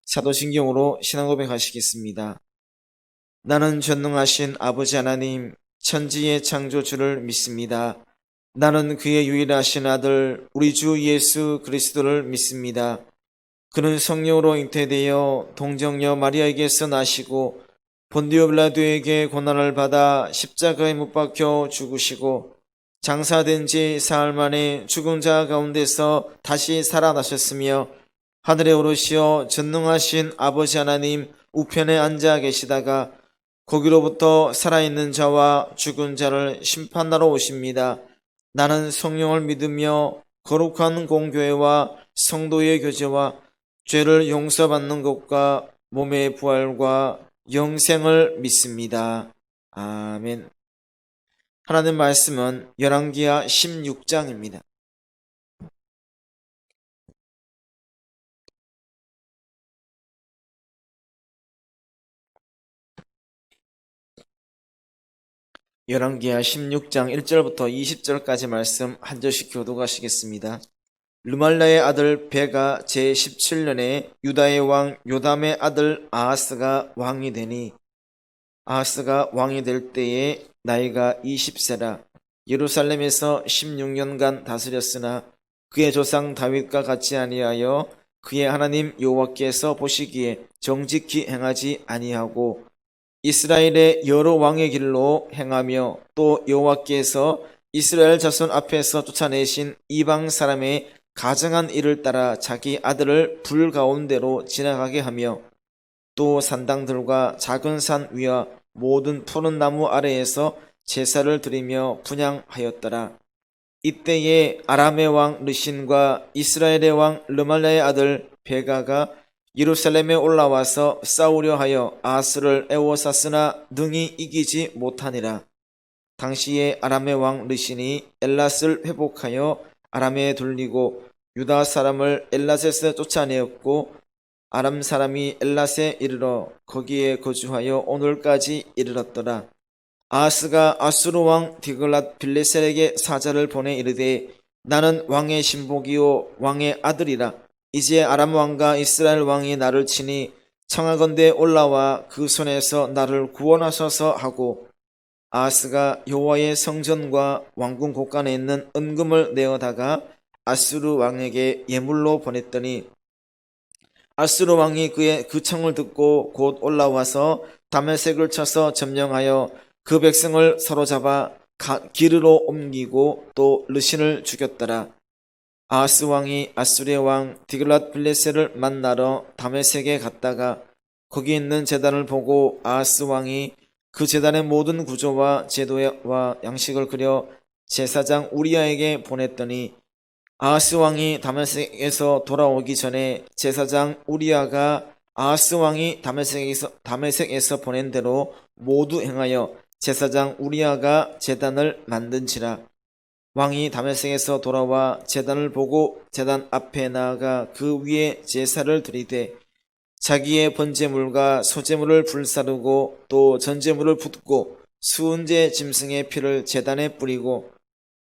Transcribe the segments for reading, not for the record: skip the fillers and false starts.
사도신경으로 신앙 고백하시겠습니다. 나는 전능하신 아버지 하나님, 천지의 창조주를 믿습니다. 나는 그의 유일하신 아들 우리 주 예수 그리스도를 믿습니다. 그는 성령으로 잉태되어 동정녀 마리아에게서 나시고 본디오 빌라도에게 고난을 받아 십자가에 못 박혀 죽으시고 장사된 지 사흘 만에 죽은 자 가운데서 다시 살아나셨으며 하늘에 오르시어 전능하신 아버지 하나님 우편에 앉아 계시다가 거기로부터 살아있는 자와 죽은 자를 심판하러 오십니다. 나는 성령을 믿으며 거룩한 공교회와 성도의 교제와 죄를 용서받는 것과 몸의 부활과 영생을 믿습니다. 아멘. 하나님 말씀은 열왕기하 16장입니다. 열왕기하 16장 1절부터 20절까지 말씀 한 절씩 교독하시겠습니다. 르말라의 아들 베가 제17년에 유다의 왕 요담의 아들 아하스가 왕이 되니 아하스가 왕이 될 때에 나이가 20세라 예루살렘에서 16년간 다스렸으나 그의 조상 다윗과 같이 아니하여 그의 하나님 여호와께서 보시기에 정직히 행하지 아니하고 이스라엘의 여러 왕의 길로 행하며 또 여호와께서 이스라엘 자손 앞에서 쫓아내신 이방 사람의 가증한 일을 따라 자기 아들을 불 가운데로 지나가게 하며 또 산당들과 작은 산 위와 모든 푸른 나무 아래에서 제사를 드리며 분향하였더라. 이때에 아람의 왕 르신과 이스라엘의 왕 르말라의 아들 베가가 예루살렘에 올라와서 싸우려 하여 아하스를 애워쌌으나 능히 이기지 못하니라. 당시에 아람의 왕 르신이 엘랏을 회복하여 아람에 돌리고 유다 사람을 엘랏에서 쫓아내었고 아람 사람이 엘랏에 이르러 거기에 거주하여 오늘까지 이르렀더라. 아하스가 아수르 왕 디글랏 빌레셀에게 사자를 보내 이르되 나는 왕의 신복이요 왕의 아들이라. 이제 아람 왕과 이스라엘 왕이 나를 치니 청하건대 올라와 그 손에서 나를 구원하소서 하고 아하스가 여호와의 성전과 왕궁 곳간에 있는 은금을 내어다가 아수르 왕에게 예물로 보냈더니 아수르 왕이 그의 그 청을 듣고 곧 올라와서 다메섹을 쳐서 점령하여 그 백성을 사로잡아 기르로 옮기고 또 르신을 죽였더라. 아하스 왕이 아수르의 왕 디글랏 빌레셀을 만나러 다메섹에 갔다가 거기 있는 제단을 보고 아하스 왕이 그 제단의 모든 구조와 제도와 양식을 그려 제사장 우리아에게 보냈더니 아하스 왕이 다메섹에서 돌아오기 전에 제사장 우리아가 아하스 왕이 다메섹에서 보낸 대로 모두 행하여 제사장 우리아가 제단을 만든지라. 왕이 다메섹에서 돌아와 제단을 보고 제단 앞에 나아가 그 위에 제사를 드리되 자기의 번제물과 소제물을 불사르고 또 전제물을 붓고 수은제 짐승의 피를 제단에 뿌리고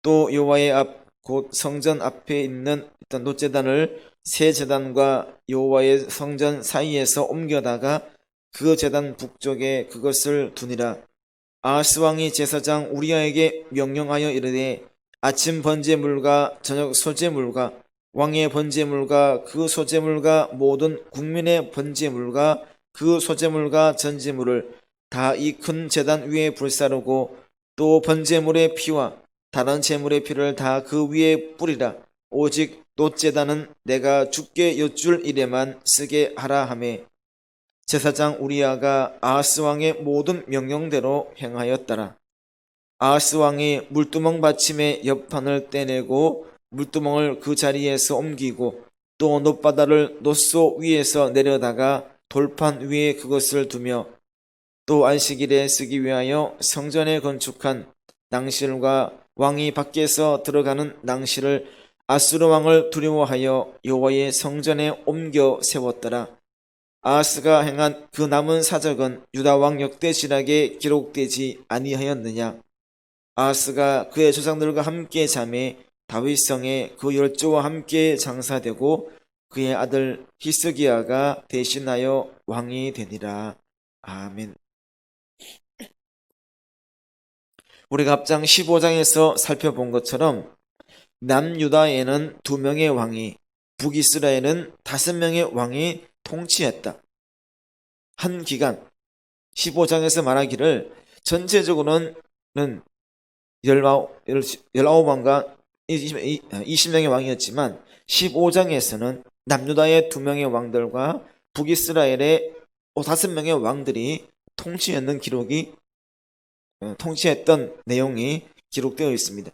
또 여호와의 앞 곧 성전 앞에 있는 놋제단을 새 제단과 여호와의 성전 사이에서 옮겨다가 그 제단 북쪽에 그것을 두니라. 아하스 왕이 제사장 우리아에게 명령하여 이르되 아침 번제물과 저녁 소제물과 왕의 번제물과 그 소제물과 모든 국민의 번제물과 그 소제물과 전제물을 다 이 큰 제단 위에 불사르고 또 번제물의 피와 다른 제물의 피를 다 그 위에 뿌리라. 오직 놋제단은 내가 주께 여쭐 일에만 쓰게 하라 하매 제사장 우리아가 아하스 왕의 모든 명령대로 행하였더라. 아하스 왕이 물두멍 받침의 옆판을 떼내고 물두멍을 그 자리에서 옮기고 또 놋바다를 놋소 위에서 내려다가 돌판 위에 그것을 두며 또 안식일에 쓰기 위하여 성전에 건축한 낭실과 왕이 밖에서 들어가는 낭실을 아수르 왕을 두려워하여 여호와의 성전에 옮겨 세웠더라. 아하스가 행한 그 남은 사적은 유다 왕 역대지락에 기록되지 아니하였느냐. 아하스가 그의 조상들과 함께 잠에 다윗성에 그 열조와 함께 장사되고 그의 아들 히스기야가 대신하여 왕이 되니라. 아멘. 우리가 앞장 15장에서 살펴본 것처럼 남유다에는 2명의 왕이, 북이스라엘은 5명의 왕이 통치했다. 한 기간, 15장에서 말하기를 전체적으로는 19왕과 20명의 왕이었지만 15장에서는 남유다의 2명의 왕들과 북이스라엘의 5명의 왕들이 통치했던 내용이 기록되어 있습니다.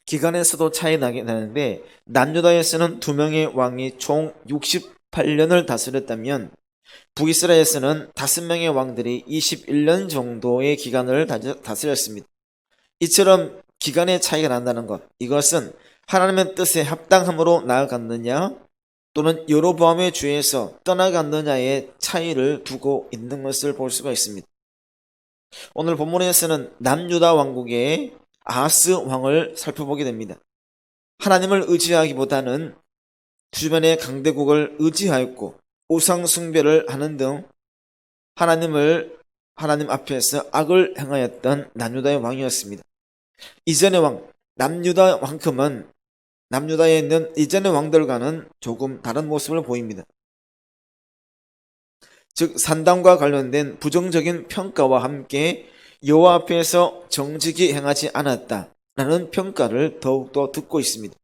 기간에서도 차이 나는데 남유다에서는 2명의 왕이 총 68년을 다스렸다면 북이스라엘에서는 5명의 왕들이 21년 정도의 기간을 다스렸습니다. 이처럼 기간의 차이가 난다는 것, 이것은 하나님의 뜻에 합당함으로 나아갔느냐 또는 여로보암의 죄에서 떠나갔느냐의 차이를 두고 있는 것을 볼 수가 있습니다. 오늘 본문에서는 남유다 왕국의 아하스 왕을 살펴보게 됩니다. 하나님을 의지하기보다는 주변의 강대국을 의지하였고 우상 숭배를 하는 등 하나님 앞에서 악을 행하였던 남유다의 왕이었습니다. 이전의 왕 남유다에 있는 이전의 왕들과는 조금 다른 모습을 보입니다. 즉 산당과 관련된 부정적인 평가와 함께 여호와 앞에서 정직히 행하지 않았다라는 평가를 더욱더 듣고 있습니다.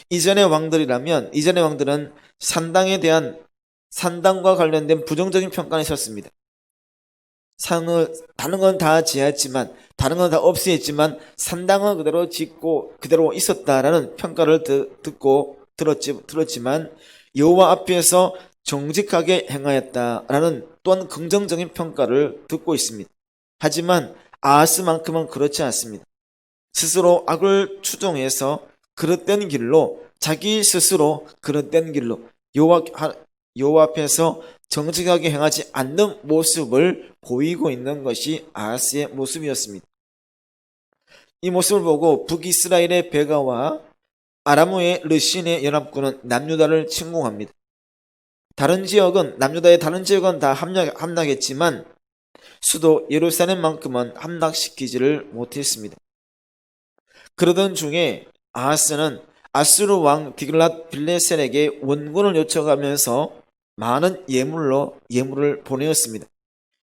이전의 왕들은 산당과 관련된 부정적인 평가가 있었습니다. 다른 건 다 지었지만, 다른 건 다 없애했지만 산당은 그대로 짓고 그대로 있었다라는 평가를 들었지만 여호와 앞에서 정직하게 행하였다라는 또한 긍정적인 평가를 듣고 있습니다. 하지만 아하스만큼은 그렇지 않습니다. 스스로 악을 추종해서 자기 스스로 그릇된 길로 여호와 앞에서 정직하게 행하지 않는 모습을 보이고 있는 것이 아하스의 모습이었습니다. 이 모습을 보고 북이스라엘의 베가와 아람의 르신의 연합군은 남유다를 침공합니다. 남유다의 다른 지역은 다 함락했지만 수도 예루살렘만큼은 함락시키지를 못했습니다. 그러던 중에 아하스는 아수르 왕 디글랏 빌레셀에게 원군을 요청하면서 많은 예물을 보내었습니다.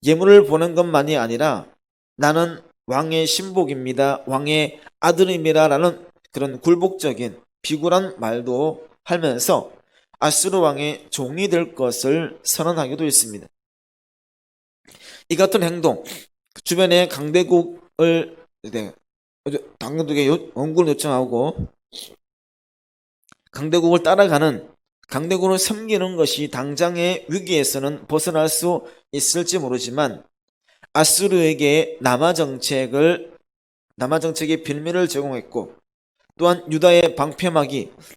예물을 보낸 것만이 아니라 나는 왕의 신복입니다, 왕의 아들입니다 라는 그런 굴복적인 비굴한 말도 하면서 아수르 왕의 종이 될 것을 선언하기도 했습니다. 이 같은 행동, 주변의 강대국에 원군을 요청하고 강대국을 섬기는 것이 당장의 위기에서는 벗어날 수 있을지 모르지만 아수르에게 남하 정책의 빌미를 제공했고 또한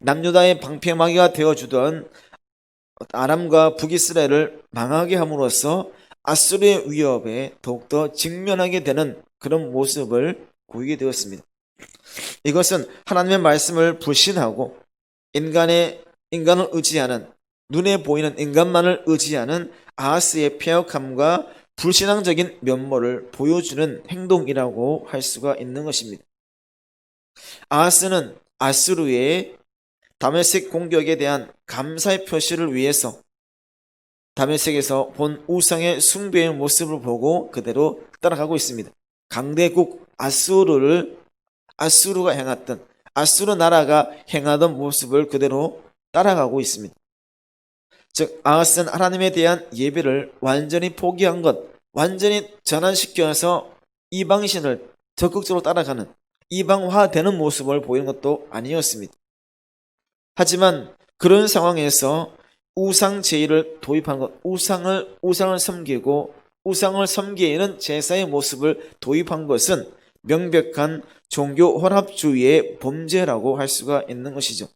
남유다의 방패막이가 되어주던 아람과 북이스라엘을 망하게 함으로써 아수르의 위협에 더욱더 직면하게 되는 그런 모습을 보이게 되었습니다. 이것은 하나님의 말씀을 불신하고 인간을 의지하는, 눈에 보이는 인간만을 의지하는 아하스의 패역함과 불신앙적인 면모를 보여주는 행동이라고 할 수가 있는 것입니다. 아하스는 아수르의 다메섹 공격에 대한 감사의 표시를 위해서 다메섹에서 본 우상의 숭배의 모습을 보고 그대로 따라가고 있습니다. 강대국 아수르 나라가 행하던 모습을 그대로 따라가고 있습니다. 즉 아하스는 하나님에 대한 예배를 완전히 포기한 것, 완전히 전환시켜서 이방신을 적극적으로 따라가는, 이방화되는 모습을 보이는 것도 아니었습니다. 하지만 그런 상황에서 우상 제의를 도입한 것, 우상을 섬기고 우상을 섬기는 제사의 모습을 도입한 것은 명백한 종교 혼합주의의 범죄라고 할 수가 있는 것이죠.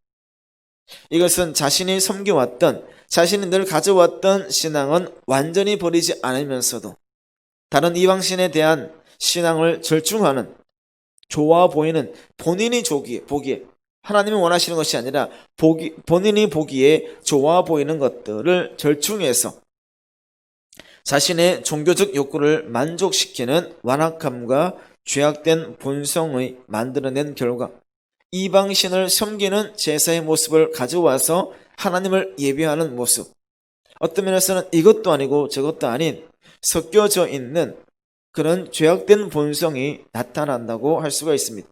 이것은 자신이 늘 가져왔던 신앙은 완전히 버리지 않으면서도 다른 이방신에 대한 신앙을 절충하는, 좋아 보이는 본인이 보기에 하나님이 원하시는 것이 아니라 본인이 보기에 좋아 보이는 것들을 절충해서 자신의 종교적 욕구를 만족시키는 완악함과 죄악된 본성의 만들어낸 결과 이방신을 섬기는 제사의 모습을 가져와서 하나님을 예배하는 모습, 어떤 면에서는 이것도 아니고 저것도 아닌 섞여져 있는 그런 죄악된 본성이 나타난다고 할 수가 있습니다.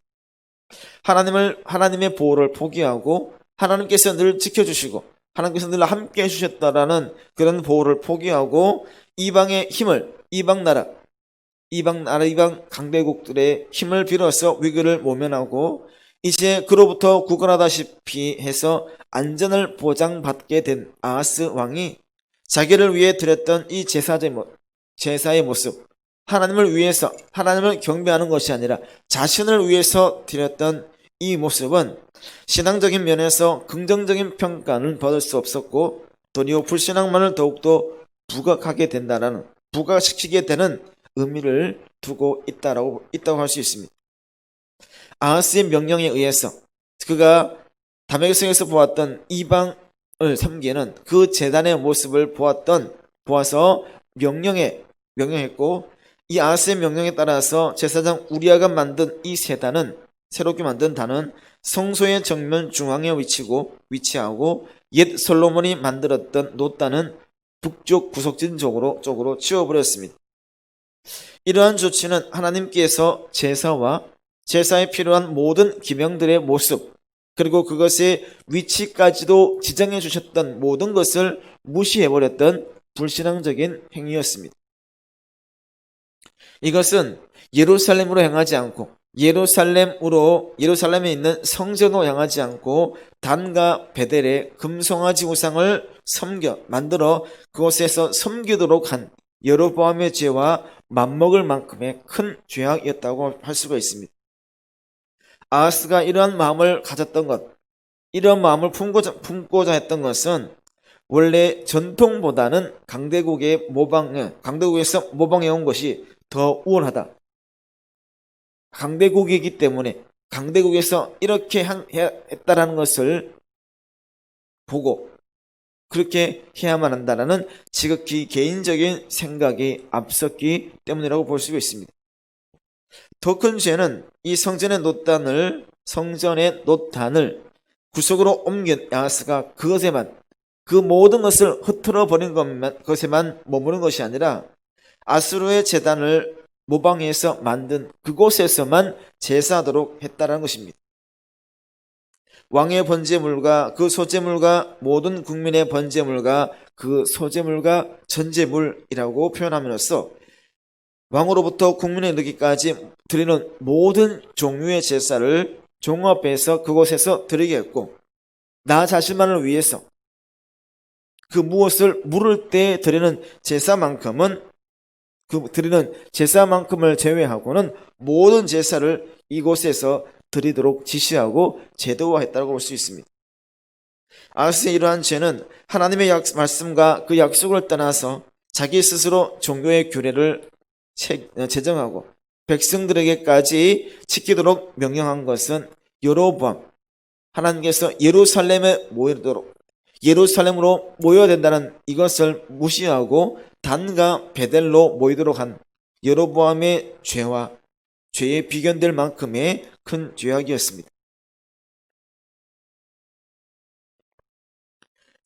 하나님의 보호를 포기하고 하나님께서 늘 지켜주시고 하나님께서 늘 함께 해주셨다라는 그런 보호를 포기하고 이방의 힘을, 이방 강대국들의 힘을 빌어서 위기를 모면하고 이제 그로부터 구걸하다시피 해서 안전을 보장받게 된 아하스 왕이 자기를 위해 드렸던 이 제사의 모습, 하나님을 위해서, 하나님을 경배하는 것이 아니라 자신을 위해서 드렸던 이 모습은 신앙적인 면에서 긍정적인 평가는 받을 수 없었고 도리어 불신앙만을 더욱더 부각시키게 되는 의미를 두고 있다고 할 수 있습니다. 아하스의 명령에 의해서 그가 다메섹에서 보았던 이방을 섬기는 그 제단의 모습을 보아서 명령했고 이 아하스의 명령에 따라서 제사장 우리아가 만든 이 세단은 새롭게 만든 단은 성소의 정면 중앙에 위치하고 옛 솔로몬이 만들었던 놋단은 북쪽 구석진 쪽으로 치워버렸습니다. 이러한 조치는 하나님께서 제사에 필요한 모든 기명들의 모습 그리고 그것의 위치까지도 지정해 주셨던 모든 것을 무시해버렸던 불신앙적인 행위였습니다. 이것은 예루살렘으로 향하지 않고 예루살렘에 있는 성전으로 향하지 않고 단과 베델의 금송아지 우상을 만들어 그곳에서 섬기도록 한 여로보암의 죄와 맞먹을 만큼의 큰 죄악이었다고 할 수가 있습니다. 아하스가 이러한 마음을 품고자 했던 것은 원래 전통보다는 강대국에서 모방해온 것이 더 우월하다. 강대국이기 때문에 강대국에서 이렇게 했다라는 것을 보고 그렇게 해야만 한다라는 지극히 개인적인 생각이 앞섰기 때문이라고 볼 수가 있습니다. 더 큰 죄는 이 성전의 놋단을 구석으로 옮긴 아하스가 그 모든 것을 흩어져 버린 것에만 머무는 것이 아니라 아수르의 제단을 모방해서 만든 그곳에서만 제사하도록 했다는 것입니다. 왕의 번제물과 그 소제물과 모든 국민의 번제물과 그 소제물과 전제물이라고 표현함으로써 왕으로부터 국민에 이르기까지 드리는 모든 종류의 제사를 종합해서 그곳에서 드리게 했고 나 자신만을 위해서 그 무엇을 물을 때 드리는 제사만큼을 제외하고는 모든 제사를 이곳에서 드리도록 지시하고 제도화했다고 볼 수 있습니다. 아하스의 이러한 죄는 하나님의 말씀과 그 약속을 떠나서 자기 스스로 종교의 규례를 제정하고 백성들에게까지 지키도록 명령한 것은 여로보암, 하나님께서 예루살렘으로 모여야 된다는 이것을 무시하고 단과 베델로 모이도록 한 여로보암의 죄에 비견될 만큼의 큰 죄악이었습니다.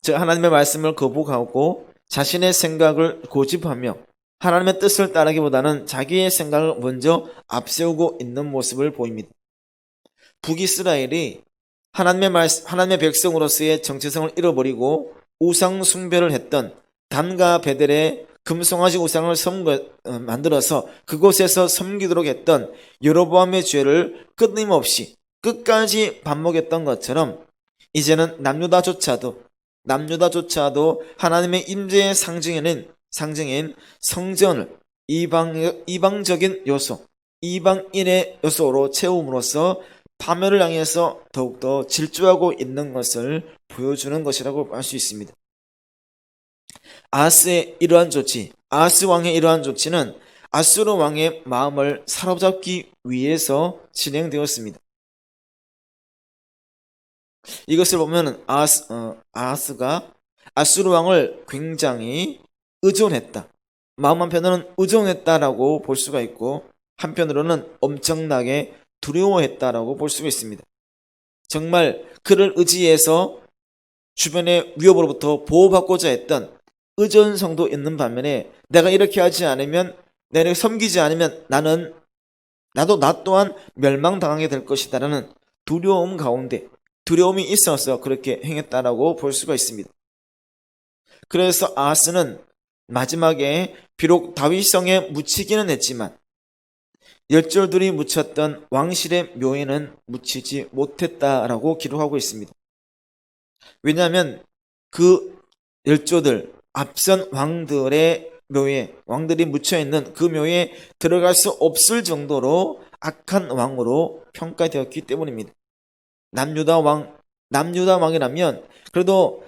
즉 하나님의 말씀을 거부하고 자신의 생각을 고집하며 하나님의 뜻을 따르기보다는 자기의 생각을 먼저 앞세우고 있는 모습을 보입니다. 북이스라엘이 하나님의 백성으로서의 정체성을 잃어버리고 우상 숭배를 했던 단과 베델의 금송아지 우상을 만들어서 그곳에서 섬기도록 했던 여로보암의 죄를 끊임없이 끝까지 반복했던 것처럼 이제는 남유다조차도 하나님의 임재의 상징인 성전을 이방적인 요소, 이방인의 요소로 채움으로써 파멸을 향해서 더욱더 질주하고 있는 것을 보여주는 것이라고 할 수 있습니다. 아하스 왕의 이러한 조치는 아수르 왕의 마음을 사로잡기 위에서 진행되었습니다. 이것을 보면 아하스가 아수르 왕을 굉장히 의존했다. 마음 한편으로는 의존했다라고 볼 수가 있고 한편으로는 엄청나게 두려워했다라고 볼 수가 있습니다. 정말 그를 의지해서 주변의 위협으로부터 보호받고자 했던 의존성도 있는 반면에 내가 이렇게 하지 않으면, 내가 섬기지 않으면 나 또한 멸망당하게 될 것이다라는 두려움 가운데, 두려움이 있어서 그렇게 행했다라고 볼 수가 있습니다. 그래서 아하스는 마지막에 비록 다윗성에 묻히기는 했지만 열졸들이 묻혔던 왕실의 묘에는 묻히지 못했다라고 기록하고 있습니다. 왜냐하면 그 열조들, 앞선 왕들의 묘에, 왕들이 묻혀있는 그 묘에 들어갈 수 없을 정도로 악한 왕으로 평가되었기 때문입니다. 남유다 왕이라면 그래도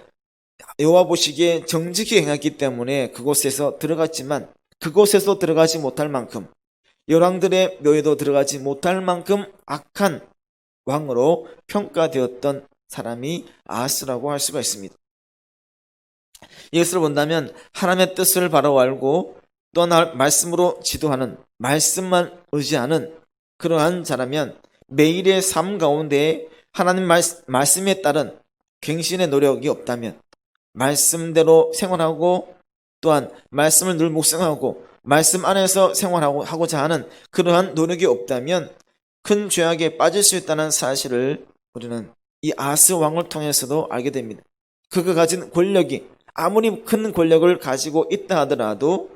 여호와 보시기에 정직히 행했기 때문에 그곳에서 들어갔지만 그곳에서 들어가지 못할 만큼, 열왕들의 묘에도 들어가지 못할 만큼 악한 왕으로 평가되었던 사람이 아하스라고 할 수가 있습니다. 이것을 본다면 하나님의 뜻을 바로 알고 또한 말씀으로 지도하는, 말씀만 의지하는 그러한 자라면 매일의 삶 가운데 하나님 말씀에 따른 갱신의 노력이 없다면, 말씀대로 생활하고 또한 말씀을 늘 묵상하고 말씀 안에서 생활하고자 하는 그러한 노력이 없다면 큰 죄악에 빠질 수 있다는 사실을 우리는 이 아하스 왕을 통해서도 알게 됩니다. 그가 가진 권력이 아무리 큰 권력을 가지고 있다 하더라도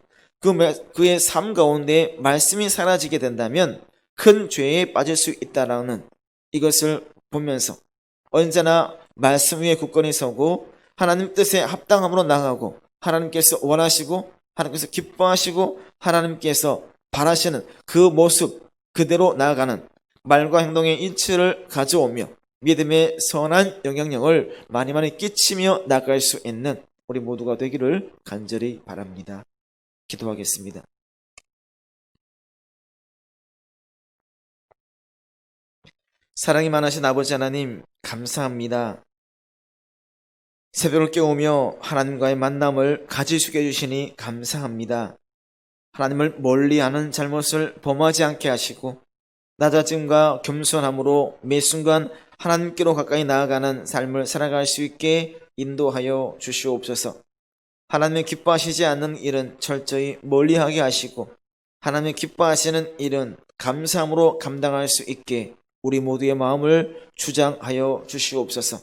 그의 삶 가운데 말씀이 사라지게 된다면 큰 죄에 빠질 수 있다라는 이것을 보면서 언제나 말씀 위에 굳건히 서고 하나님 뜻에 합당함으로 나가고 하나님께서 원하시고 하나님께서 기뻐하시고 하나님께서 바라시는 그 모습 그대로 나아가는 말과 행동의 일치를 가져오며 믿음의 선한 영향력을 많이 끼치며 나갈 수 있는 우리 모두가 되기를 간절히 바랍니다. 기도하겠습니다. 사랑이 많으신 아버지 하나님, 감사합니다. 새벽을 깨우며 하나님과의 만남을 가지수게 해주시니 감사합니다. 하나님을 멀리하는 잘못을 범하지 않게 하시고 낮아짐과 겸손함으로 매 순간 하나님께로 가까이 나아가는 삶을 살아갈 수 있게 인도하여 주시옵소서. 하나님의 기뻐하시지 않는 일은 철저히 멀리하게 하시고 하나님의 기뻐하시는 일은 감사함으로 감당할 수 있게 우리 모두의 마음을 주장하여 주시옵소서.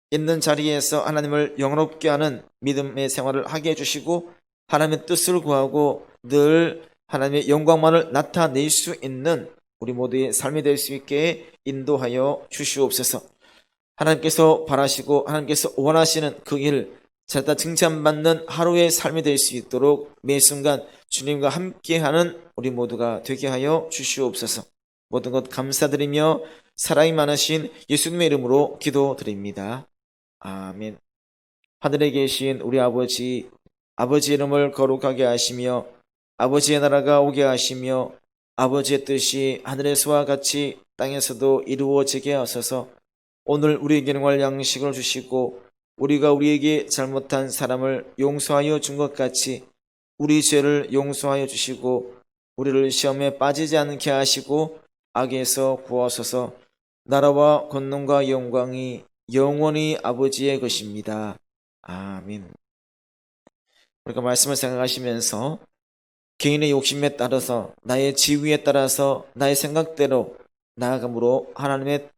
있는 자리에서 하나님을 영롭게 하는 믿음의 생활을 하게 해주시고 하나님의 뜻을 구하고 늘 하나님의 영광만을 나타낼 수 있는 우리 모두의 삶이 될 수 있게 인도하여 주시옵소서. 하나님께서 바라시고 하나님께서 원하시는 그 일 찾다 칭찬받는 하루의 삶이 될 수 있도록 매 순간 주님과 함께하는 우리 모두가 되게 하여 주시옵소서. 모든 것 감사드리며 사랑이 많으신 예수님의 이름으로 기도드립니다. 아멘. 하늘에 계신 우리 아버지 이름을 거룩하게 하시며 아버지의 나라가 오게 하시며 아버지의 뜻이 하늘에서와 같이 땅에서도 이루어지게 하소서. 오늘 우리에게 일용할 양식을 주시고 우리가 우리에게 잘못한 사람을 용서하여 준 것 같이 우리 죄를 용서하여 주시고 우리를 시험에 빠지지 않게 하시고 악에서 구하소서. 나라와 권능과 영광이 영원히 아버지의 것입니다. 아멘. 우리가 말씀을 생각하시면서 개인의 욕심에 따라서 나의 지위에 따라서 나의 생각대로 나아감으로 하나님의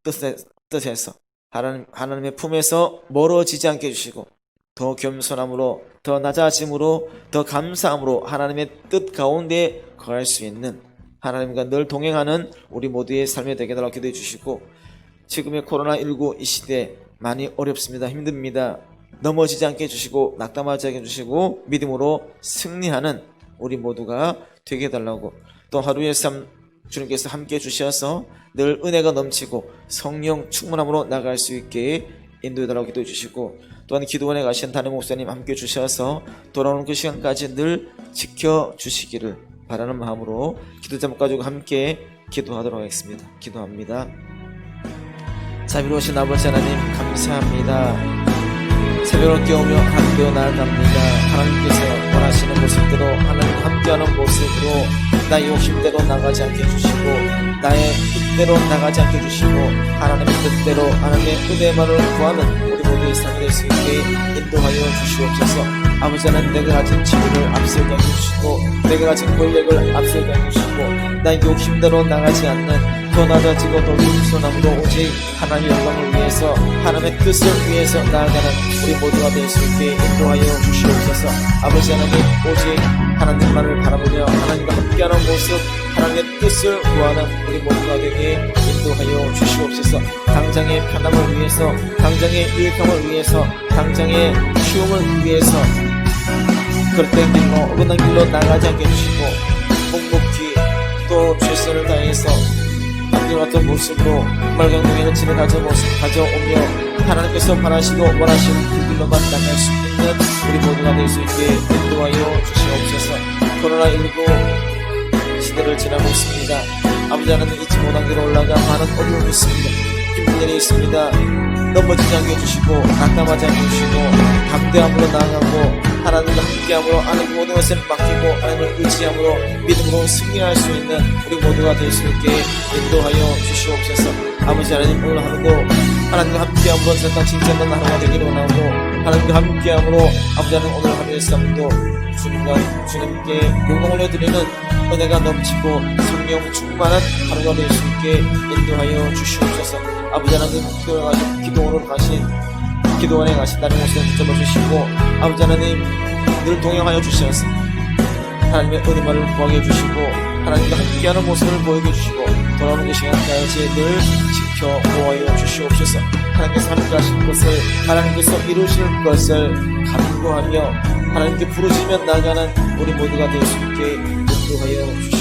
뜻에서 하나님의 품에서 멀어지지 않게 해주시고 더 겸손함으로 더 낮아짐으로 더 감사함으로 하나님의 뜻 가운데 거할 수 있는 하나님과 늘 동행하는 우리 모두의 삶이 되게 달라고 기도해 주시고 지금의 코로나19 이 시대 많이 어렵습니다. 힘듭니다. 넘어지지 않게 해주시고 낙담하지 않게 해주시고 믿음으로 승리하는 우리 모두가 되게 해달라고 또 하루의 삶 주님께서 함께 해주셔서 늘 은혜가 넘치고 성령 충만함으로 나갈 수 있게 인도해달라고 기도해 주시고 또한 기도원에 가신 담임 목사님 함께 해주셔서 돌아오는 그 시간까지 늘 지켜주시기를 바라는 마음으로 기도 제목 가지고 함께 기도하도록 하겠습니다. 기도합니다. 자비로우신 아버지 하나님 감사합니다. 새벽을 깨우며 하나님께로 나아갑니다. 하나님께서 원하시는 모습대로 하나님 함께하는 모습으로 나의 욕심대로 나가지 않게 해주시고 나의 뜻대로 나가지 않게 해주시고 하나님의 뜻대로 하나님의 은혜만을 구하는 우리 모두의 삶이 될 수 있게 인도하여 주시옵소서. 아버지 하나님 내가 가진 지위를 앞세우게 해주시고 내가 가진 권력을 앞세우게 해주시고 나의 욕심대로 나가지 않는 더 낮아지고 더 겸손함으로 오직 하나님의 영광을 위해서 하나님의 뜻을 위해서 나아가는 우리 모두가 될 수 있게 인도하여 주시옵소서. 아버지 하나님 오직 하나님만을 바라보며 하나님과 함께하는 모습 하나님의 뜻을 구하는 우리 모두가 되게 인도하여 주시옵소서. 당장의 편함을 위해서 당장의 유익함을 위해서 당장의 쉬움을 위해서 그릇된 길로 어긋난 길로 나가지 않게 해주시고 묵묵히 또 최선을 다해서 앞뒤와 같은 모습으로 말강동에는 지는 가져오며 하나님께서 바라시고 원하시는 그 길로만 나갈 수 있는 우리 모두가 될 수 있게 인도하여 주시옵소서. 코로나19 시대를 지나고 있습니다. 아버지 하나님 잊지 못한 길로 올라가 많은 어려움이 있습니다. 힘든 일이 있습니다. 넘어지지 않게 해주시고 낙담하지 않게 해주시고 담대함으로 나아가고 하나님과 함께함으로 하나님 모든 것을 맡기고 하나님을 의지함으로 믿음으로 승리할 수 있는 우리 모두가 될 수 있게 인도하여 주시옵소서. 아버지 하나님 오늘 하루도 하나님과 함께함으로 세상 칭찬받는 하루가 되기를 원하고 하나님과 함께함으로 아버지 하나님 오늘 하루의 삶도 주님께 영광을 올려드리는 은혜가 넘치고 성령 충만한 하루가 될 수 있게 인도하여 주시옵소서. 아버지 하나님 기도원으로 가신 기도원에 가신 나를 모습을 붙잡아 주시고 아버지 하나님 늘 동행하여 주시옵소서. 하나님의 은혜만을 구하게 해주시고 하나님과 함께하는 모습을 보이게 해주시고 돌아오는 그 시간까지 늘 지켜 보호하여 주시옵소서. 하나님께서 함께하실 것을 하나님께서 이루실 것을 간구하며 하나님께 부르짖으며 나아가는 우리 모두가 될 수 있게 인도하여 주시옵소서.